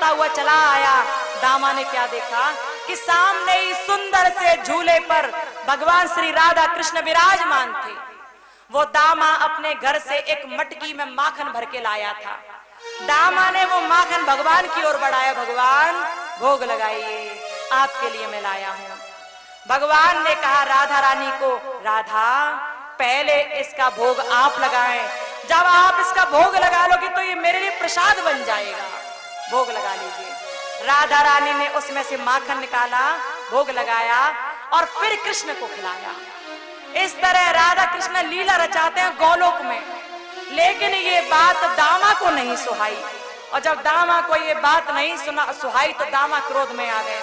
नाचता हुआ चला आया। दामा ने क्या देखा कि सामने ही सुंदर से झूले पर भगवान श्री राधा कृष्ण विराजमान थे। वो दामा अपने घर से एक मटकी में माखन भर के लाया था। दामा ने वो माखन भगवान की ओर बढ़ाया, भगवान भोग लगाइए, आपके लिए मैं लाया हूं। भगवान ने कहा राधा रानी को, राधा पहले इसका भोग आप लगाएं, जब आप इसका भोग लगा लोगे तो ये मेरे लिए प्रसाद बन जाएगा, भोग लगा लीजिए। राधा रानी ने उसमें से माखन निकाला, भोग लगाया और फिर कृष्ण को खिलाया। इस तरह राधा कृष्ण लीला रचाते हैं गोलोक में। लेकिन ये बात दामा को नहीं सुहाई, और जब दामा को ये बात नहीं सुहाई तो दामा क्रोध में आ गया।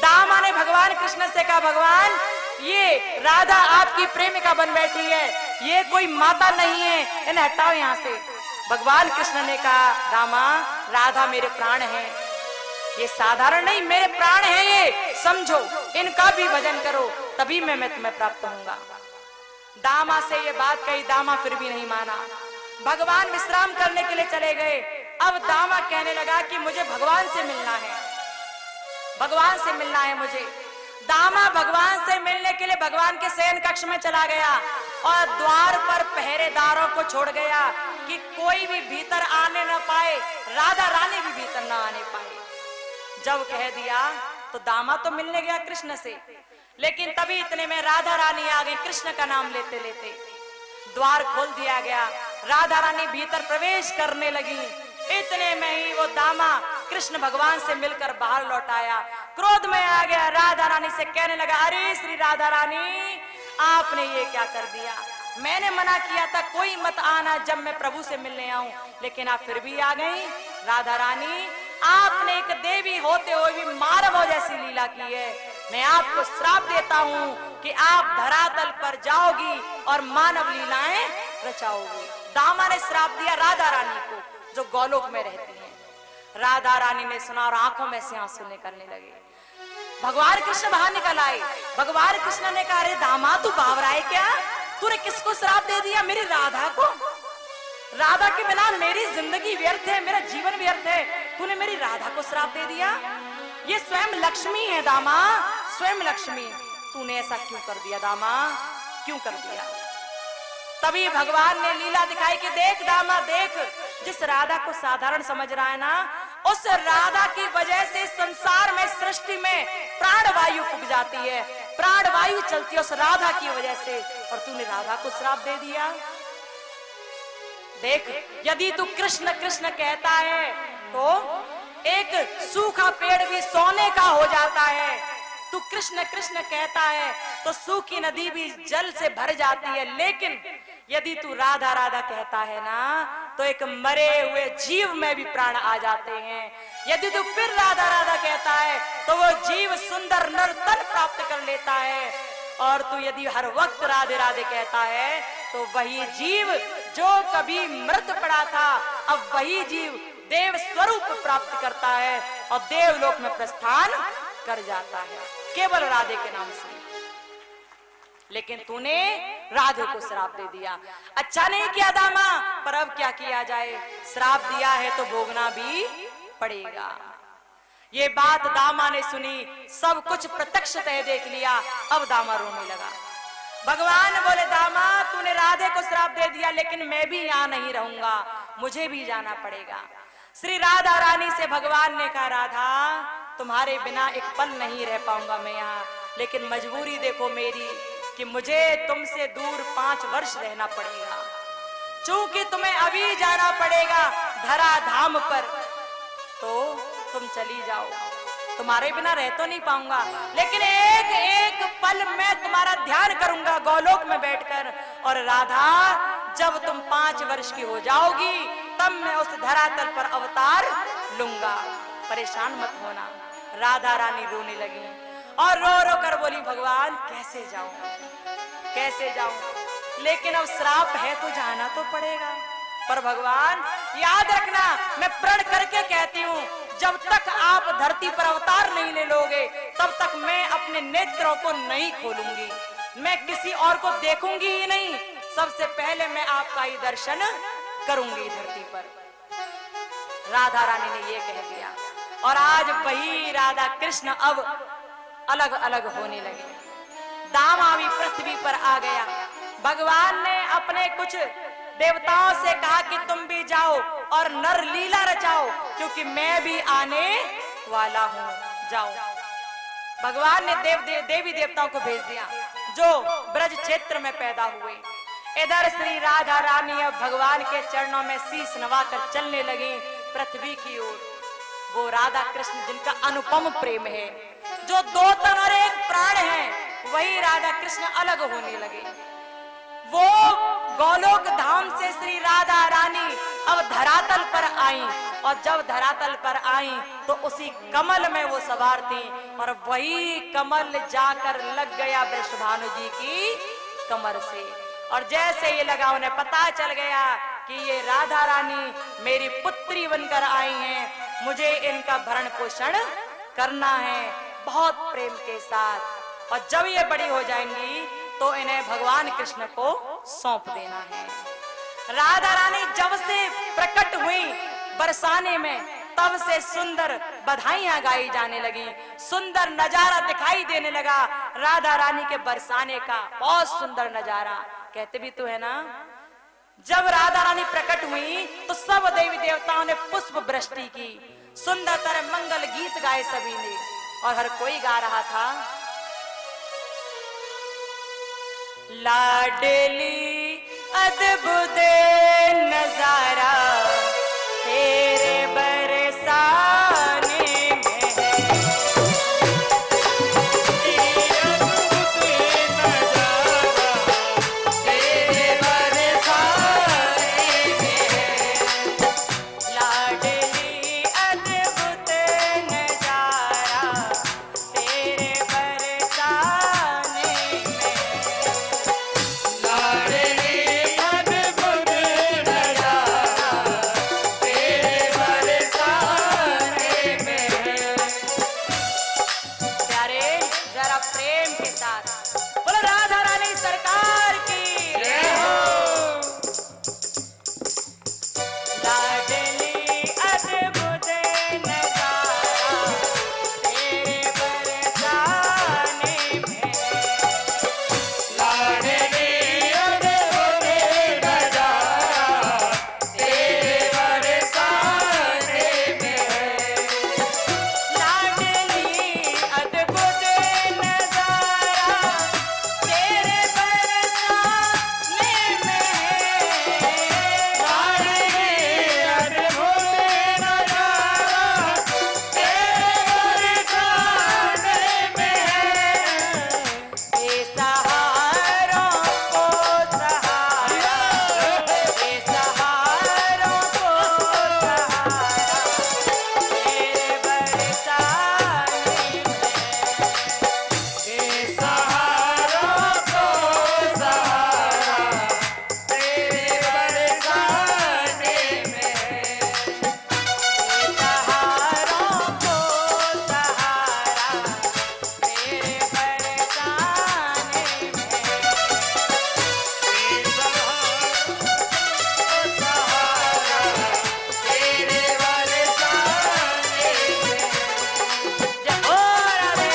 दामा ने भगवान कृष्ण से कहा, भगवान ये राधा आपकी प्रेमिका बन बैठी है, ये कोई माता नहीं है, इन्हें हटाओ यहाँ से। भगवान कृष्ण ने कहा, दामा राधा मेरे प्राण हैं, ये साधारण नहीं, मेरे प्राण हैं, ये समझो, इनका भी भजन करो, तभी मैं तुम्हें प्राप्त होऊंगा। दामा से ये बात कही, दामा फिर भी नहीं माना। भगवान विश्राम करने के लिए चले गए। अब दामा कहने लगा कि मुझे भगवान से मिलना है, भगवान से मिलना है मुझे। दामा भगवान से मिलने के लिए भगवान के शयन कक्ष में चला गया और द्वार पर पहरेदारों को छोड़ गया कि कोई भी भीतर आने न पाए, राधा रानी भी भीतर न आने पाए। जब कह दिया तो दामा तो मिलने गया कृष्ण से, लेकिन तभी इतने में राधा रानी आ गई। कृष्ण का नाम लेते लेते द्वार खोल दिया गया, राधा रानी भीतर प्रवेश करने लगी। इतने में ही वो दामा कृष्ण भगवान से मिलकर बाहर लौट आया, क्रोध में आ गया। राधा रानी से कहने लगा, अरे श्री राधा रानी आपने ये क्या कर दिया, मैंने मना किया था कोई मत आना जब मैं प्रभु से मिलने आऊं, लेकिन आप फिर भी आ गई। राधा रानी आपने एक देवी होते हुए भी मानव जैसी लीला की है, मैं आपको श्राप देता हूं कि आप धरातल पर जाओगी और मानव लीलाएं रचाओगी। दामा ने श्राप दिया राधा रानी को जो गोलोक में रहती है। राधा रानी ने सुना और आंखों में से आंसू निकलने लगे। भगवान कृष्ण बाहर निकल आए। भगवान कृष्ण ने कहा, अरे दामा तू बावरा है क्या, तूने किसको श्राप दे दिया, मेरी राधा को? राधा के बिना मेरी जिंदगी व्यर्थ है, मेरा जीवन व्यर्थ है, तूने मेरी राधा को श्राप दे दिया। ये स्वयं लक्ष्मी है दामा, स्वयं लक्ष्मी, तूने ऐसा क्यों कर दिया दामा, क्यों कर दिया? तभी भगवान ने लीला दिखाई कि देख दामा देख, जिस राधा को साधारण समझ रहा है ना, उस राधा की वजह से संसार में सृष्टि में प्राणवायु फूक जाती है, प्राणवायु चलती है उस राधा की वजह से, और तूने राधा को श्राप दे दिया। देख, यदि तू कृष्ण कृष्ण कहता है तो एक सूखा पेड़ भी सोने का हो जाता है, तू कृष्ण कृष्ण कहता है तो सूखी नदी भी जल से भर जाती है, लेकिन यदि तू राधा राधा कहता है ना तो एक मरे हुए जीव में भी प्राण आ जाते हैं। यदि तू फिर राधा राधा कहता है तो वो जीव सुंदर नर्तन प्राप्त कर लेता है, और तू यदि हर वक्त राधे राधे कहता है तो वही जीव जो कभी मृत पड़ा था अब वही जीव देव स्वरूप प्राप्त करता है और देवलोक में प्रस्थान कर जाता है केवल राधे के नाम से। लेकिन तूने राधे को श्राप दे दिया। अच्छा नहीं किया दामा, पर अब क्या किया जाए, श्राप दिया है तो भोगना भी पड़ेगा। ये बात दामा ने सुनी, सब कुछ प्रत्यक्षतः देख लिया। अब दामा रोने लगा। भगवान बोले, दामा तूने राधे को श्राप दे दिया, लेकिन मैं भी यहाँ नहीं रहूंगा, मुझे भी जाना पड़ेगा। श्री राधा रानी से भगवान ने कहा, राधा तुम्हारे बिना एक पल नहीं रह पाऊंगा मैं यहाँ, लेकिन मजबूरी देखो मेरी कि मुझे तुमसे दूर 5 वर्ष रहना पड़ेगा। चूंकि तुम्हें अभी जाना पड़ेगा धरा धाम पर, तो तुम चली जाओ, तुम्हारे बिना रह तो नहीं पाऊंगा, लेकिन एक एक पल मैं तुम्हारा ध्यान करूंगा गोलोक में बैठकर, और राधा जब तुम 5 वर्ष की हो जाओगी तब मैं उस धरातल पर अवतार लूंगा, परेशान मत होना। राधा रानी रोने लगी और रो रो कर बोली, भगवान कैसे जाऊं, कैसे जाऊं, लेकिन अब श्राप है तो जाना तो पड़ेगा। पर भगवान याद रखना, मैं प्रण करके कहती हूँ, जब तक आप धरती पर अवतार नहीं ले लोगे तब तक मैं अपने नेत्रों को नहीं खोलूंगी, मैं किसी और को देखूंगी ही नहीं, सबसे पहले मैं आपका ही दर्शन करूंगी धरती पर। राधा रानी ने ये कह दिया। और आज वही राधा कृष्ण अब अलग अलग होने लगे। दामा भी पृथ्वी पर आ गया। भगवान ने अपने कुछ देवताओं से कहा कि तुम भी जाओ और नर लीला रचाओ, क्योंकि मैं भी आने वाला हूं, जाओ। भगवान ने देवी देवताओं को भेज दिया जो ब्रज क्षेत्र में पैदा हुए। इधर श्री राधा रानी अब भगवान के चरणों में शीश नवाकर चलने लगी पृथ्वी की ओर। वो राधा कृष्ण जिनका अनुपम प्रेम है, जो दो तन और एक प्राण है, वही राधा कृष्ण अलग होने लगे। वो गोलोक धाम से श्री राधा रानी अब धरातल पर आई, और जब धरातल पर आई तो उसी कमल में वो सवार थी, और वही कमल जाकर लग गया वृषभानु जी की कमर से। और जैसे ये लगा, उन्हें पता चल गया कि ये राधा रानी मेरी पुत्री बनकर आई हैं, मुझे इनका भरण पोषण करना है बहुत प्रेम के साथ, और जब ये बड़ी हो जाएंगी तो इन्हें भगवान कृष्ण को सौंप देना है। राधा रानी जब से प्रकट हुई बरसाने में, तब से सुंदर बधाइयां गाई जाने लगी, सुंदर नजारा दिखाई देने लगा राधा रानी के बरसाने का, बहुत सुंदर नजारा। कहते भी तो है ना, जब राधा रानी प्रकट हुई तो सब देवी देवताओं ने पुष्प वृष्टि की, सुंदरतर मंगल गीत गाए सभी ने, और हर कोई गा रहा था, लाडली अद्भुत नजारा तेरे बरसाने में है, तेरे बरसाने में है, लाडली अद्भुत नजारा तेरे बरसाने में, लाडली अद्भुत नजारा तेरे बरसाने में। प्यारे जरा प्रेम के साथ बोलो राधा रानी सरकार की जय हो। लाडली अद्भुत नजारा तेरे बरसाने में, लाडली अद्भुत नजारा तेरे बरसाने में, लाडली अद्भुत नजारा तेरे बरसाने में, लाडली अद्भुत नजारा तेरे बरसाने में, बेसहारों को सहारा, बेसहारों को सहारा तेरे बरसाने में, बेसहारों को सहारा तेरे बरसाने में, बेसहारों को सहारा तेरे बरसाने में, तेरे बरसाने में। जय हो राधे।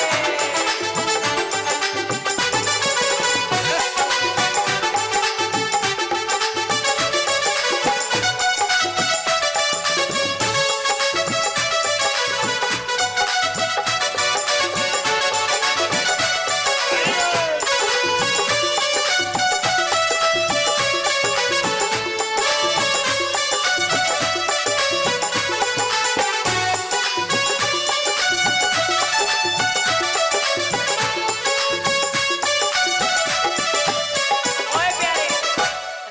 ओए प्यारे,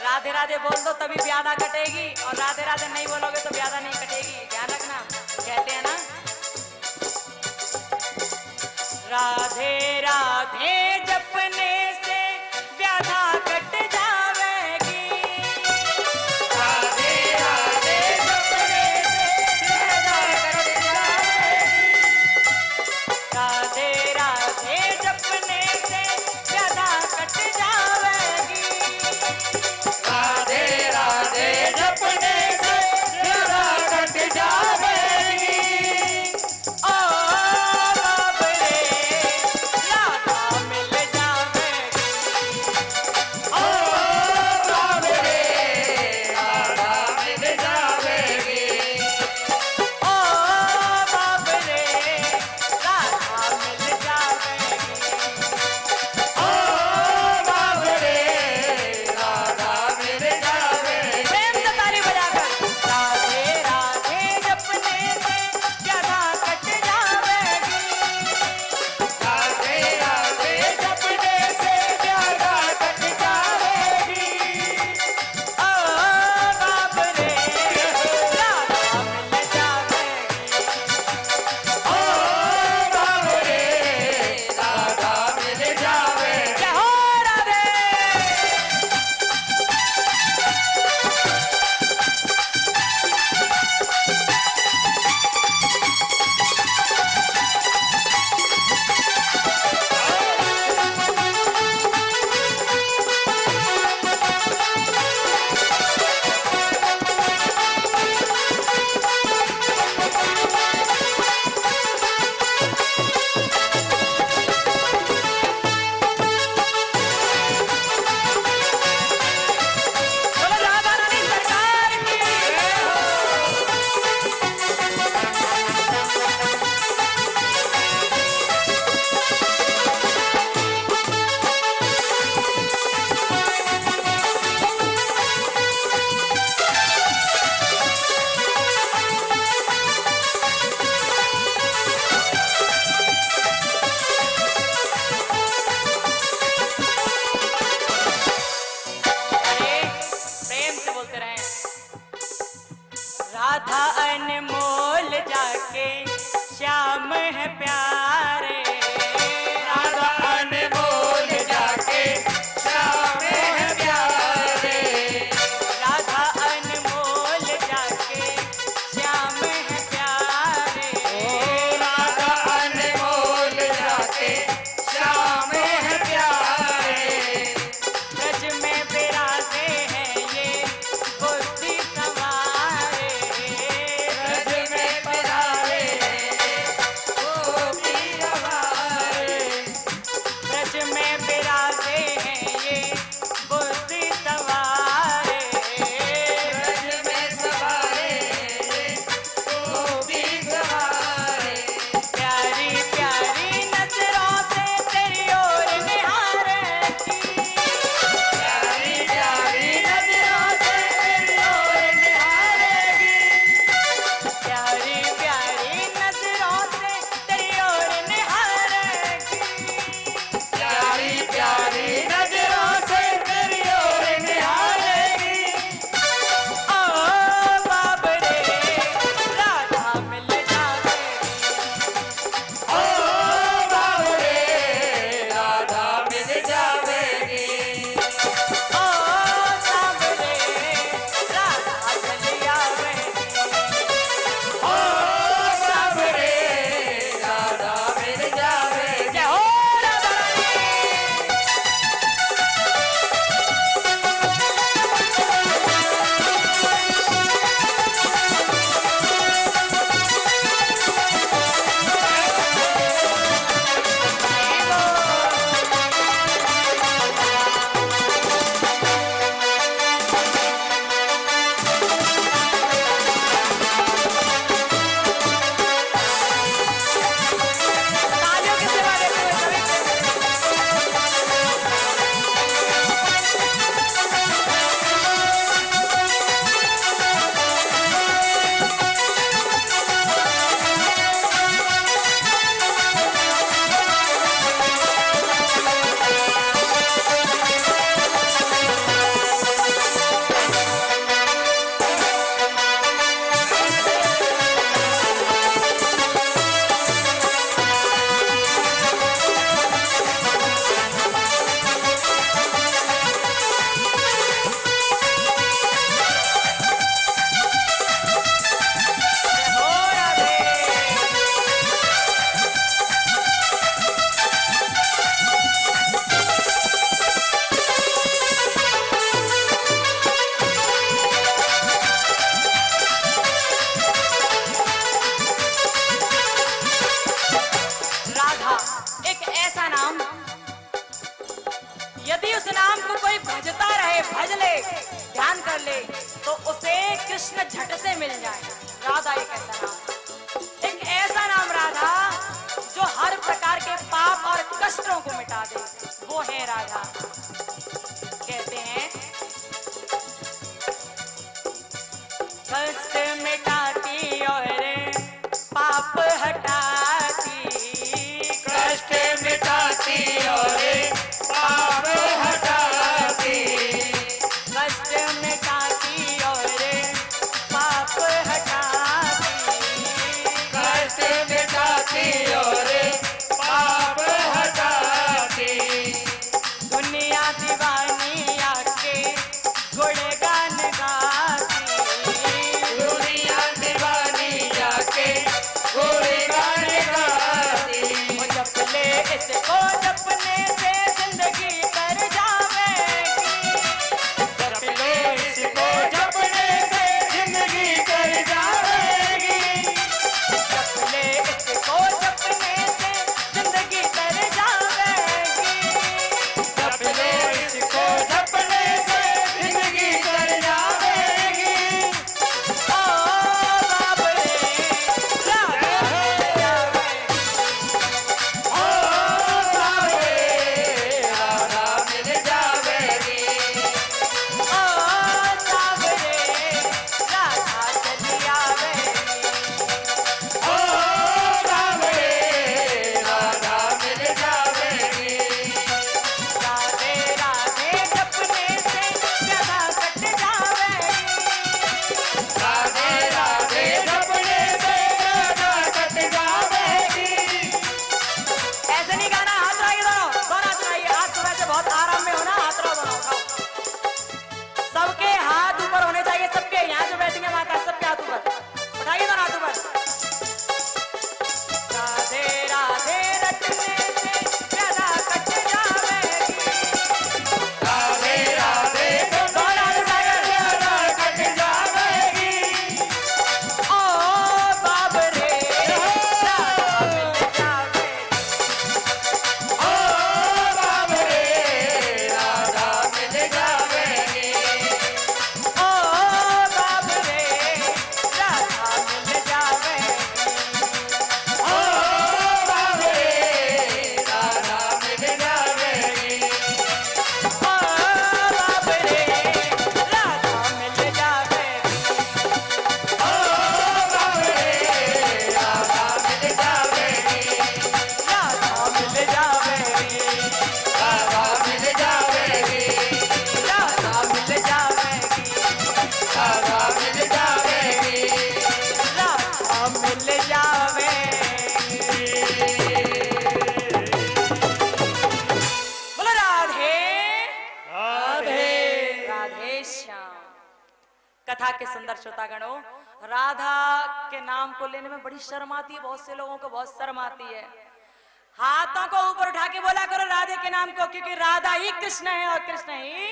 राधे राधे बोल दो तभी ब्यादा कटेगी, और राधे राधे नहीं बोलोगे तो ब्यादा नहीं कटेगी, ध्यान रखना। कहते हैं ना, राधे राधे जपने से व्याधा कट जावेगी, राधे राधे जपने से व्याधा कट जावेगी, राधे राधे जपने से व्याधा कट जावेगी, राधे राधे जपने से व्याधा कट जावेगी, राधा अनमोल जाके श्याम है प्यारे, राधा अनमोल जाके श्याम है प्यारे, राधा अनमोल जाके श्याम है प्यारे, राधा अनमोल जाके श्याम है प्यारे, ब्रज में विराजे हैं ये बुद्धि सवारे, ब्रज में पधारे वो भी हमारे, ब्रज में विराजे हैं ये बुद्धि सवारे, ब्रज में सवारे वो भी सवारे, प्यारी प्यारी नजरों से तेरी ओर निहारेगी, प्यारी प्यारी नजरों से तेरी ओर निहारेगी, प्यारी प्यारी नजरों से तेरी ओर निहारेगी, प्यारी प्यारी नजरों से तेरी ओर निहारेगी, ओ बाबरे राधा मिल जावेगी, ओ बाबरे राधा मिल जावेगी, ओ सांवरे राधा चली आवेगी, ओ बाबरे राधा मिल जावेगी। जय हो राधा रानी। तालियों की सेवा लेते हुए सभी जय हो राधे। राधा एक ऐसा नाम, यदि उस नाम को कोई भजता रहे, भज ले, ध्यान कर ले, तो उसे कृष्ण झट से मिल जाए। राधा एक ऐसा नाम, एक ऐसा नाम राधा जो हर प्रकार के पाप और कष्टों को मिटा दे, वो है राधा। कहते हैं कष्ट मिटाती और पाप हटाती, कष्ट मिटाती और पाप हटाती, कष्ट मिटाती और पाप हटाती, कष्ट मिटाती और पाप हटाती, दुनिया दीवानी आके गुणगान गाती, दुनिया दीवानी जाके गुणगान गाती, वो जपले इसको जपने से जिंदगी तर जावेगी, जप लो इसको श्याम। कथा के सुंदर श्रोतागणों, राधा के नाम को लेने में बड़ी शर्म आती है, बहुत से लोगों को बहुत शर्म आती है। हाथों को ऊपर उठा के बोला करो राधे के नाम को, क्योंकि राधा ही कृष्ण है और कृष्ण ही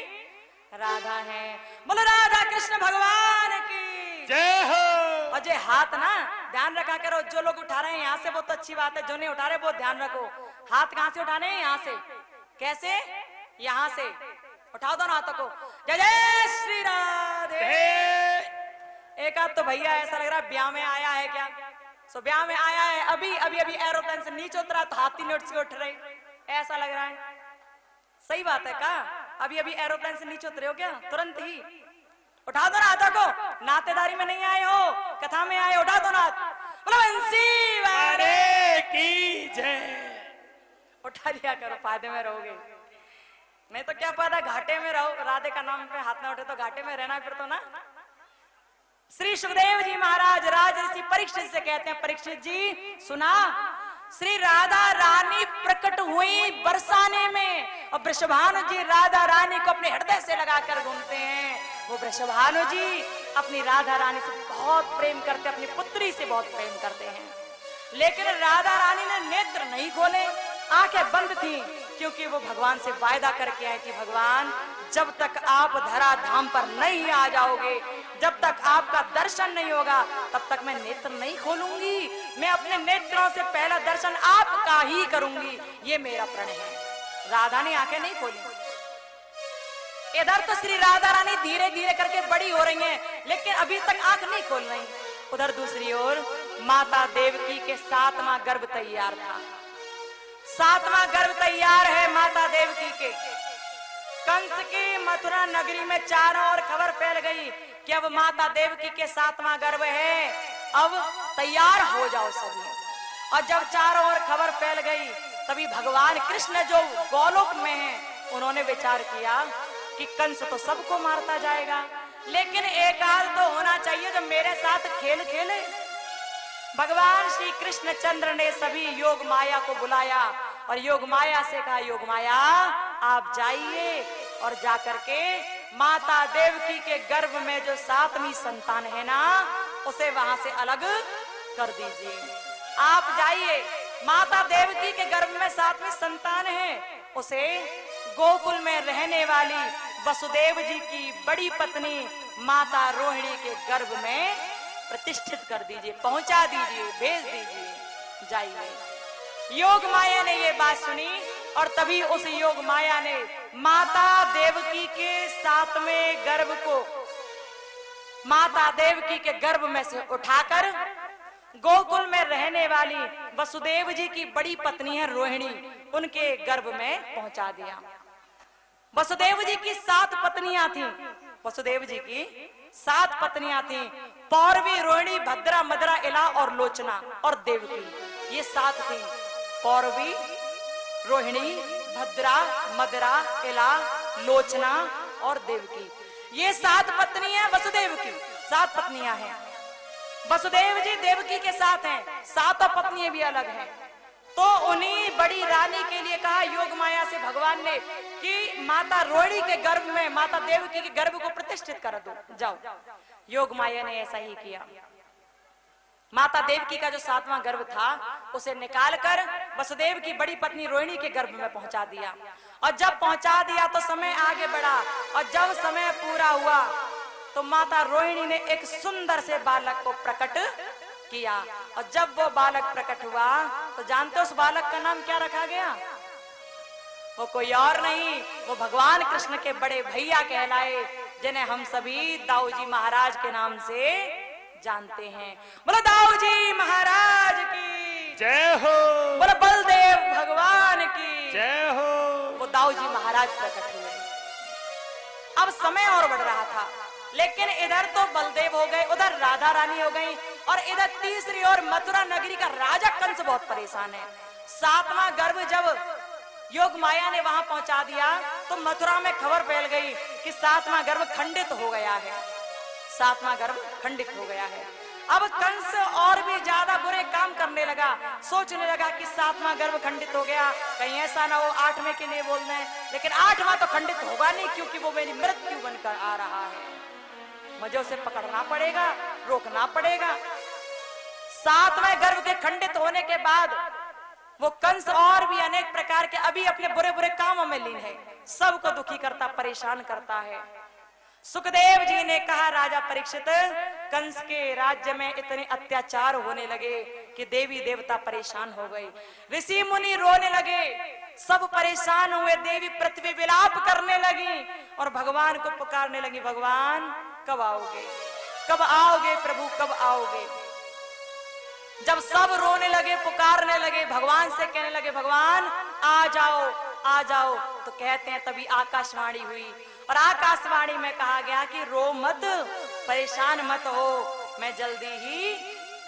राधा है। बोलो राधा कृष्ण भगवान की जय हो। और ये हाथ ना ध्यान रखा करो, जो लोग उठा रहे हैं यहाँ से वो तो अच्छी बात है, जो नहीं उठा रहे वो ध्यान रखो। हाथ कहाँ से उठाने हैं? यहाँ से। कैसे? यहाँ से उठाओ दोनों हाथों को। जय जय श्री राधे। एक आध तो भैया ऐसा लग रहा है ब्याह में आया है क्या? सो ब्याह में आया है, अभी अभी अभी एरोप्लेन से नीचे उतरा तो हाथी नोट से उठ रहे, ऐसा लग रहा है। सही बात है का? अभी अभी एरोप्लेन से नीचे उतरे हो क्या? तुरंत ही उठा दो ना हाथों को। नातेदारी में नहीं आए हो, कथा में आए, उठा दो ना हाथ। बोलो बंसी वाले की जय। उठा लिया करो, फायदे में रहोगे। नहीं तो क्या फायदा, घाटे में रहो। राधे का नाम पे हाथ ना उठे तो घाटे में रहना फिर तो ना। श्री सुखदेव जी महाराज राजर्षि परीक्षित से कहते हैं, परीक्षित जी सुना, श्री राधा रानी प्रकट हुई बरसाने में और वृषभानु जी राधा रानी को अपने हृदय से लगाकर घूमते हैं। वो वृषभानु जी अपनी राधा रानी से बहुत प्रेम करते, अपनी पुत्री से बहुत प्रेम करते हैं। लेकिन राधा रानी ने नेत्र नहीं खोले, आंखें बंद थी, क्योंकि वो भगवान से वायदा करके आए कि भगवान जब तक आप धरा धाम पर नहीं आ जाओगे, जब तक आपका दर्शन नहीं होगा, तब तक मैं नेत्र नहीं खोलूंगी। मैं अपने नेत्रों से पहला दर्शन आपका ही करूंगी, ये मेरा प्रण है। राधा ने आंखें नहीं खोली। इधर तो श्री राधा रानी धीरे धीरे करके बड़ी हो रही हैं, लेकिन अभी तक आंख नहीं खोल रही। उधर दूसरी ओर माता देवकी के 7वां गर्भ तैयार था। 7वां गर्भ तैयार है माता देवकी के। कंस की मथुरा नगरी में चारों ओर खबर फैल गई कि अब माता देवकी के 7वां गर्भ है, अब तैयार हो जाओ सभी। और जब चारों ओर खबर फैल गई, तभी भगवान कृष्ण जो गोलोक में हैं, उन्होंने विचार किया कि कंस तो सबको मारता जाएगा, लेकिन एक आध तो होना चाहिए जो मेरे साथ खेल खेले। भगवान श्री कृष्ण चंद्र ने सभी योग माया को बुलाया और योग माया से कहा, योग माया आप जाइए और जाकर के माता देवकी के गर्भ में जो 7वीं संतान है ना, उसे वहां से अलग कर दीजिए। आप जाइए, माता देवकी के गर्भ में 7वीं संतान है, उसे गोकुल में रहने वाली वसुदेव जी की बड़ी पत्नी माता रोहिणी के गर्भ में प्रतिष्ठित कर दीजिए, पहुंचा दीजिए, भेज दीजिए, जाइए। योग माया ने ये बात सुनी और तभी उस योग माया ने माता देवकी के 7वें गर्भ को माता देवकी के गर्भ में से उठाकर गोकुल में रहने वाली वसुदेव जी की बड़ी पत्नी है रोहिणी, उनके गर्भ में पहुंचा दिया। वसुदेव जी की 7 पत्नियां थीं। वसुदेव जी की 7 पत्नियां थीं। पौरवी, रोहिणी, भद्रा, मदरा, इला और लोचना और देवकी, ये 7 थीं। पौरवी, रोहिणी, भद्रा, मदरा, इला, लोचना और देवकी, ये 7 पत्नियां वसुदेव की 7 पत्नियां हैं। वसुदेव जी देवकी के साथ हैं, 7 पत्नियां भी अलग हैं। तो उन्हीं बड़ी रानी के लिए कहा योग माया से भगवान ने कि माता रोहिणी के गर्भ में माता देवकी के गर्भ को प्रतिष्ठित कर दो, जाओ। योग माया ने ऐसा ही किया। माता देवकी का जो 7वां गर्भ था, उसे निकालकर वसुदेव की बड़ी पत्नी रोहिणी के गर्भ में पहुंचा दिया। और जब पहुंचा दिया तो समय आगे बढ़ा, और जब समय पूरा हुआ तो माता रोहिणी ने एक सुंदर से बालक को प्रकट किया। और जब वो बालक प्रकट हुआ तो जानते हो उस बालक का नाम क्या रखा गया? वो कोई और नहीं, वो भगवान कृष्ण के बड़े भैया कहलाए, जिन्हें हम सभी दाऊ जी महाराज के नाम से जानते हैं। बोलो दाऊ जी महाराज की जय हो। बोलो बलदेव भगवान की जय हो। वो दाऊ जी महाराज प्रकट हुए। अब समय और बढ़ रहा था, लेकिन इधर तो बलदेव हो गए, उधर राधा रानी हो गई, और इधर तीसरी ओर मथुरा नगरी का राजा कंस बहुत परेशान है। 7वां गर्भ जब योग माया ने वहां पहुंचा दिया तो मथुरा में खबर फैल गई कि 7वां गर्भ खंडित हो गया है। सातवां गर्भ खंडित हो गया है। अब कंस और भी ज्यादा बुरे काम करने लगा, सोचने लगा कि सातवां गर्भ खंडित हो गया, कहीं ऐसा ना हो आठवें के लिए बोल रहे हैं, लेकिन आठवां तो खंडित होगा नहीं, क्योंकि वो मेरी मृत्यु बनकर आ रहा है, मुझे उसे पकड़ना पड़ेगा, रोकना पड़ेगा। सातवें गर्भ के खंडित होने के बाद वो कंस और भी अनेक प्रकार के अभी अपने बुरे बुरे कामों में लीन है, सबको दुखी करता, परेशान करता है। सुखदेव जी ने कहा, राजा परीक्षित, कंस के राज्य में इतने अत्याचार होने लगे कि देवी देवता परेशान हो गए, ऋषि मुनि रोने लगे, सब परेशान हुए, देवी पृथ्वी विलाप करने लगी और भगवान को पुकारने लगी, भगवान कब आओगे, कब आओगे प्रभु, कब आओगे। जब सब रोने लगे, पुकारने लगे, भगवान से कहने लगे, भगवान आ जाओ, आ जाओ, तो कहते हैं तभी आकाशवाणी हुई और आकाशवाणी में कहा गया कि रो मत, परेशान मत हो, मैं जल्दी ही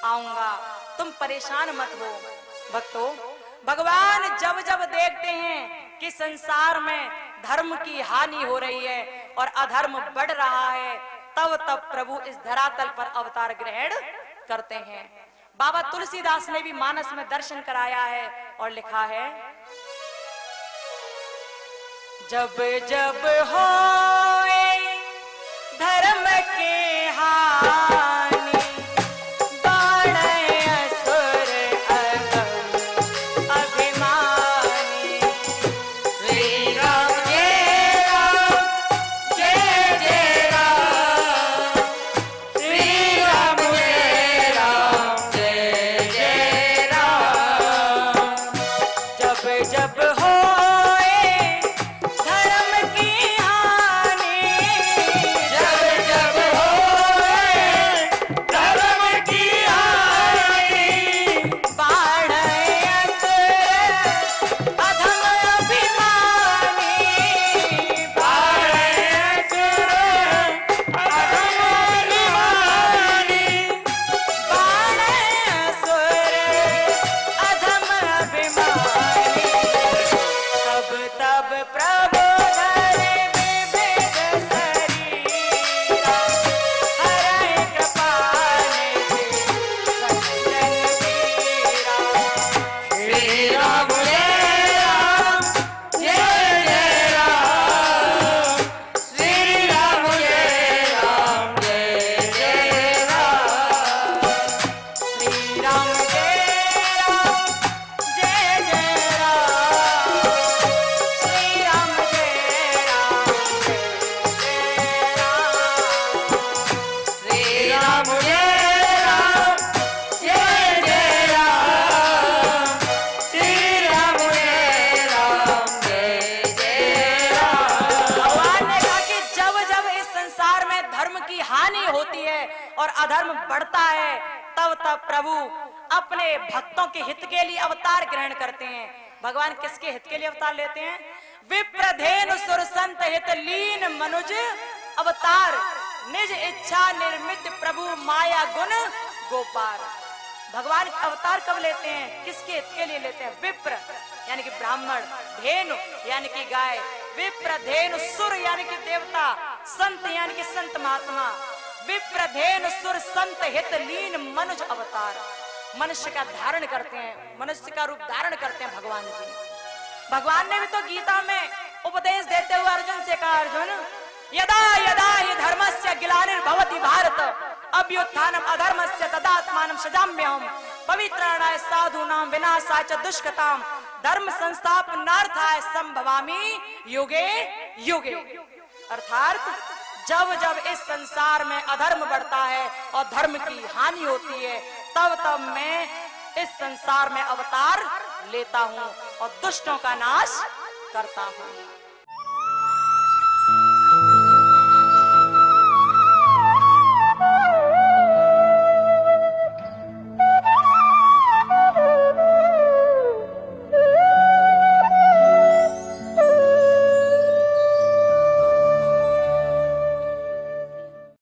आऊंगा, तुम परेशान मत हो। भक्तों, भगवान जब जब देखते हैं कि संसार में धर्म की हानि हो रही है और अधर्म बढ़ रहा है, तब तब प्रभु इस धरातल पर अवतार ग्रहण करते हैं। बाबा तुलसीदास ने भी मानस में दर्शन कराया है और लिखा है, जब जब होए धर्म के हानि, बाढ़े असुर अधम अभिमानी। श्री राम जय राम, जय जय राम, श्री राम जय राम, जय जय राम। जब जब होए धर्म की हानि, जब जब होए धर्म की हानि, बाढ़े असुर अधम अभिमानी। बाढ़े असुर अधम अभिमानी। बाढ़े असुर अधम अभिमानी। तब तब प्रभु धरे विविध शरीरा, हरै कृपा निधि सज्जन वीरा। श्री राम जय राम, जय जय राम, श्री राम जय राम, जय जय राम। श्री राम जय राम, जय जय राम, श्री राम जय राम, जय जय राम। श्री राम जय राम, जय जय राम, श्री राम जय राम, जय जय राम। भगवान ने कहा कि जब जब इस संसार में धर्म की हानि होती है और अधर्म बढ़ता है, तब तब प्रभु अपने भक्तों के हित के लिए अवतार ग्रहण करते हैं। भगवान किसके हित के लिए अवतार लेते हैं? विप्रधेनु सुर संत हित लीन मनुज अवतार, निज इच्छा निर्मित प्रभु माया गुण गोपाल। भगवान अवतार कब लेते हैं, किसके हित के लिए लेते हैं? विप्र यानी कि ब्राह्मण, धेनु यानी कि गाय, विप्र धेनु सुर यानी कि देवता, संत यानी कि संत महात्मा। विप्र धेनु सुर संत हित लीन मनुज अवतार, मनुष्य का धारण करते हैं, मनुष्य का रूप धारण करते हैं भगवान जी। भगवान ने भी तो गीता में उपदेश देते हुए अर्जुन से कहा, अर्जुन यदा यदा हि धर्मस्य ग्लानिर्भवति भारत अभ्युत्थानम अधर्मस्य तदात्मानं सृजाम्यहम् पवित्राणाय साधूनां विनाशाय च दुष्कृताम् धर्म संस्थापनार्थाय संभवामि युगे युगे। अर्थात जब जब इस संसार में अधर्म बढ़ता है और धर्म की हानि होती है, तब तब मैं इस संसार में अवतार लेता हूँ और दुष्टों का नाश करता हूँ।